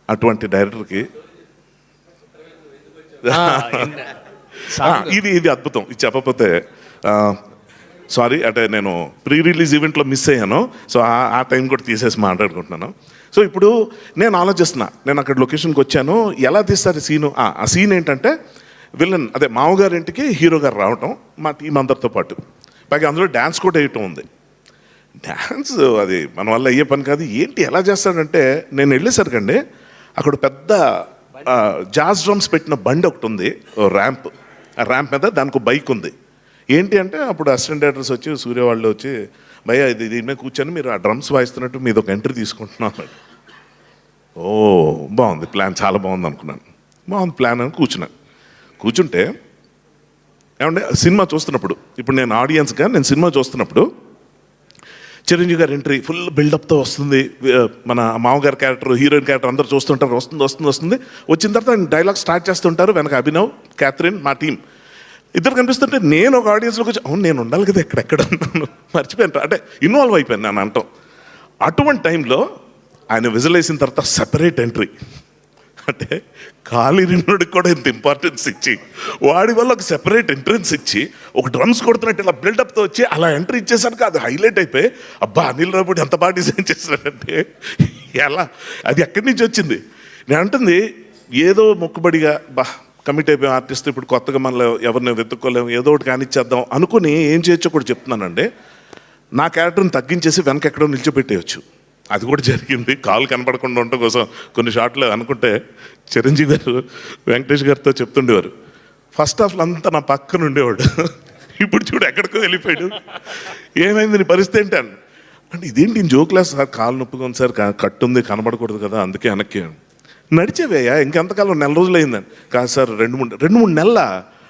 అటువంటి డైరెక్టర్కి ఇది అద్భుతం. ఇది చెప్పకపోతే సారీ, అంటే నేను ప్రీ రిలీజ్ ఈవెంట్లో మిస్ అయ్యాను. సో ఆ టైం కూడా తీసేసి మాట్లాడుకుంటున్నాను. సో ఇప్పుడు నేను ఆలోచిస్తున్నా, నేను అక్కడ లొకేషన్కి వచ్చాను, ఎలా తీస్తారు సీను. ఆ సీన్ ఏంటంటే విలన్ అదే మామగారింటికి హీరో గారు రావటం, మా టీం అందరితో పాటు, పైగా అందులో డ్యాన్స్ కూడా వేయటం ఉంది. డ్యాన్స్ అది మన వల్ల అయ్యే పని కాదు. ఏంటి ఎలా చేస్తాడంటే, నేను వెళ్ళేసరికండి అక్కడ పెద్ద జాజ్ డ్రమ్స్ పెట్టిన బండి ఒకటి ఉంది, ర్యాంప్. ఆ ర్యాంప్ మీద దానికి బైక్ ఉంది. ఏంటి అంటే అప్పుడు అసిస్టెంట్ డైరెక్టర్స్ వచ్చి, సూర్య వాళ్ళు వచ్చి, భయ్యా దీని మీద కూర్చొని మీరు ఆ డ్రమ్స్ వాయిస్తున్నట్టు మీద ఒక ఎంట్రీ తీసుకుంటున్నాను. ఓ బాగుంది ప్లాన్, చాలా బాగుంది అనుకున్నాను. బాగుంది ప్లాన్ అని కూర్చుంటే ఏమంటే సినిమా చూస్తున్నప్పుడు, ఇప్పుడు నేను ఆడియన్స్గా నేను సినిమా చూస్తున్నప్పుడు చిరంజీవి గారి ఎంట్రీ ఫుల్ బిల్డప్తో వస్తుంది. మన మామగారి క్యారెక్టర్, హీరోయిన్ క్యారెక్టర్ అందరూ చూస్తుంటారు. వస్తుంది. వచ్చిన తర్వాత డైలాగ్ స్టార్ట్ చేస్తుంటారు. వెనక అభినవ్, క్యాథరిన్, మా టీం ఇద్దరు కనిపిస్తుంటే నేను ఒక ఆడియన్స్లోకి వచ్చి, అవును నేను ఉండాలి కదా, ఎక్కడెక్కడ ఉన్నాను మర్చిపోయాను, అంటే ఇన్వాల్వ్ అయిపోయాను నేను అంటాం. అటువంటి టైంలో ఆయన విజిల్ వేసిన తర్వాత సెపరేట్ ఎంట్రీ, అంటే కాలిరినుడికి కూడా ఇంత ఇంపార్టెన్స్ ఇచ్చి, వాడి వల్ల ఒక సెపరేట్ ఎంట్రన్స్ ఇచ్చి, ఒక డ్రమ్స్ కొడుతున్నట్టు ఇలా బిల్డప్తో వచ్చి అలా ఎంట్రీ ఇచ్చేసరికి అది హైలైట్ అయిపోయి, అబ్బా అనిల్ రావుపూడి ఎంత బాగా డిజైన్ చేస్తున్నాడంటే ఎలా, అది ఎక్కడి నుంచి వచ్చింది. నేను అంటుంది ఏదో మొక్కుబడిగా కమిట్ అయిపోయాం ఆర్టిస్ట్, ఇప్పుడు కొత్తగా మనలో ఎవరిని వెతుక్కోలేము, ఏదో ఒకటి కానిచ్చేద్దాం అనుకుని ఏం చేయొచ్చో కూడా చెప్తున్నానండి. నా క్యారెక్టర్ని తగ్గించేసి వెనక ఎక్కడో నిలిచిపెట్టేయచ్చు. అది కూడా జరిగింది. కాలు కనపడకుండా ఉండటం కోసం కొన్ని షాట్లు అనుకుంటే చిరంజీవి గారు వెంకటేష్ గారితో చెప్తుండేవారు, ఫస్ట్ హాఫ్లో అంతా నా పక్కన ఉండేవాడు, ఇప్పుడు చూడు ఎక్కడికో వెళ్ళిపోయాడు, ఏమైంది నీ పరిస్థితి ఏంటి అంటే ఇదేంటి జోక్లా సార్, కాలు నొప్పిగా ఉంది సార్, కట్టుంది కనబడకూడదు కదా అందుకే వెనక్కి. నడిచేవేయా ఇంకెంతకాలం, నెల రోజులు అయిందని. కాదు సార్ 2-3 నెలల,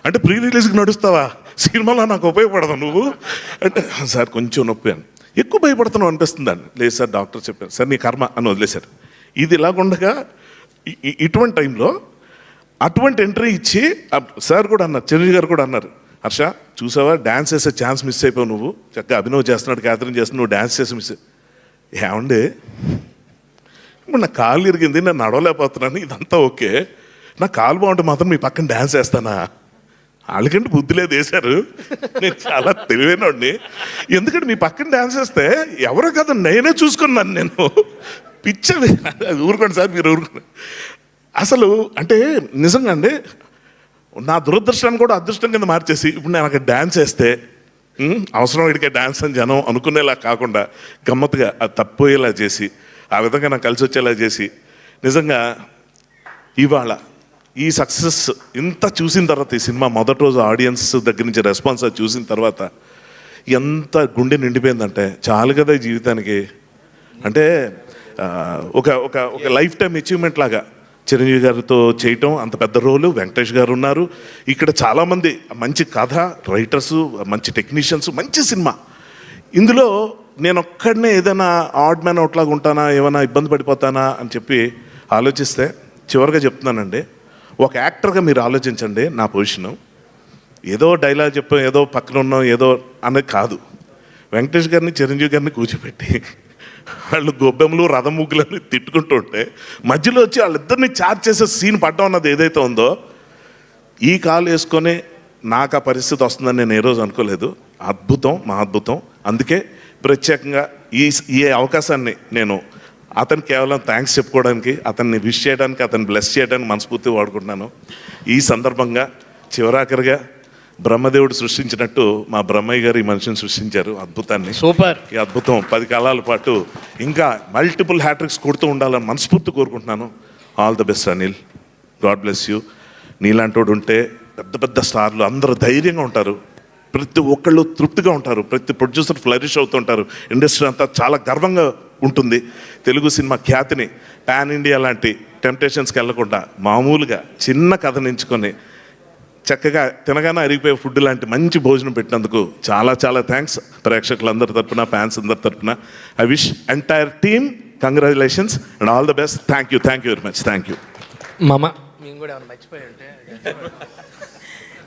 అంటే ప్రీ రిలీజ్కి నడుస్తావా, సినిమాలో నాకు ఉపయోగపడదు నువ్వు అంటే, సార్ కొంచెం నొప్పి అని, ఎక్కువ భయపడుతున్నావు అనిపిస్తుందండి. లేదు సార్ డాక్టర్ చెప్పారు, సార్ నీ కర్మ అని వదిలేశారు. ఇది ఇలాగుండగా ఇటువంటి టైంలో అటువంటి ఎంట్రీ ఇచ్చి సార్ కూడా అన్నారు, చిరంజీవి గారు కూడా అన్నారు, హర్ష చూసావా డ్యాన్స్ చేసే ఛాన్స్ మిస్ అయిపోయావు నువ్వు, చక్కగా అభినవ్ చేస్తున్నాడు, క్యాథరిన్ చేస్తున్నావు, నువ్వు డ్యాన్స్ చేసి మిస్ ఏమండి. ఇప్పుడు నా కాలు ఇరిగింది, నేను నడవలేకపోతున్నాను, ఇదంతా ఓకే, నా కాలు బాగుంటే మాత్రం మీ పక్కన డ్యాన్స్ వేస్తానా, వాళ్ళకంటే బుద్ధి లేదు వేశారు, నేను చాలా తెలివైనోడిని, ఎందుకంటే మీ పక్కన డ్యాన్స్ వేస్తే ఎవరో కదా నేనే చూసుకున్నాను, నేను పిచ్చవి ఊరుకోండి సార్ మీరు ఊరుకోండి. అసలు అంటే నిజంగా అండి, నా దురదృష్టాన్ని కూడా అదృష్టం కింద మార్చేసి ఇప్పుడు నేను అక్కడ డ్యాన్స్ వేస్తే అవసరం ఇడికే డ్యాన్స్ అని జనం అనుకునేలా కాకుండా గమ్మత్తుగా అది తప్పోయేలా చేసి, ఆ విధంగా నాకు కలిసి వచ్చేలా చేసి, నిజంగా ఇవాళ ఈ సక్సెస్ ఇంత చూసిన తర్వాత, ఈ సినిమా మొదటి రోజు ఆడియన్స్ దగ్గర నుంచి రెస్పాన్స్ అది చూసిన తర్వాత ఎంత గుండె నిండిపోయిందంటే, చాలు కదా ఈ జీవితానికి, అంటే ఒక ఒక ఒక లైఫ్ టైం అచీవ్మెంట్ లాగా చిరంజీవి గారితో చేయటం, అంత పెద్ద రోలు, వెంకటేష్ గారు ఉన్నారు ఇక్కడ, చాలామంది మంచి కథ రైటర్సు, మంచి టెక్నీషియన్స్, మంచి సినిమా. ఇందులో నేను ఒక్కడనే ఏదైనా ఆడ్ మ్యాన్ అవుట్లాగా ఉంటానా, ఏమైనా ఇబ్బంది పడిపోతానా అని చెప్పి ఆలోచిస్తే, చివరిగా చెప్తున్నానండి, ఒక యాక్టర్గా మీరు ఆలోచించండి నా పొజిషను, ఏదో డైలాగ్ చెప్పాం, ఏదో పక్కన ఉన్నాం, ఏదో అనేది కాదు. వెంకటేష్ గారిని చిరంజీవి గారిని కూర్చోబెట్టి వాళ్ళు గొబ్బెమ్మలు రథం ముగ్గులని తిట్టుకుంటూ ఉంటే మధ్యలో వచ్చి వాళ్ళిద్దరిని చార్జ్ చేసే సీన్ పడ్డం అన్నది ఏదైతే ఉందో, ఈ కాలు వేసుకొని నాకు ఆ పరిస్థితి వస్తుందని నేను ఏ రోజు అనుకోలేదు. అద్భుతం, మా అద్భుతం. అందుకే ప్రత్యేకంగా ఈ అవకాశాన్ని నేను అతను కేవలం థ్యాంక్స్ చెప్పుకోవడానికి, అతన్ని విష్ చేయడానికి, అతన్ని బ్లెస్ చేయడానికి మనస్ఫూర్తిగా వాడుకుంటున్నాను. ఈ సందర్భంగా చివరాఖరిగా బ్రహ్మదేవుడు సృష్టించినట్టు మా బ్రహ్మయ్య గారు ఈ మనిషిని సృష్టించారు, అద్భుతాన్ని. సూపర్. ఈ అద్భుతం 10 కాలాల పాటు ఇంకా మల్టిపుల్ హ్యాట్రిక్స్ కొడుతూ ఉండాలని మనస్ఫూర్తి కోరుకుంటున్నాను. All the best Anil, God bless you. నీలాంటి ఉంటే పెద్ద పెద్ద స్టార్లు అందరూ ధైర్యంగా ఉంటారు, ప్రతి ఒక్కళ్ళు తృప్తిగా ఉంటారు, ప్రతి ప్రొడ్యూసర్ ఫ్లరిష్ అవుతుంటారు, ఇండస్ట్రీ అంతా చాలా గర్వంగా ఉంటుంది. తెలుగు సినిమా ఖ్యాతిని పాన్ ఇండియా లాంటి టెంప్టేషన్స్కి వెళ్లకుండా మామూలుగా చిన్న కథ నించుకొని చక్కగా తినగానే అరిగిపోయే ఫుడ్ లాంటి మంచి భోజనం పెట్టినందుకు చాలా చాలా థ్యాంక్స్. ప్రేక్షకులందరి తరపున, ఫ్యాన్స్ అందరి తరపున I wish entire team congratulations and all the best. Thank you very much. Thank you. మామ మేము కూడా మర్చిపోయి ఉంటే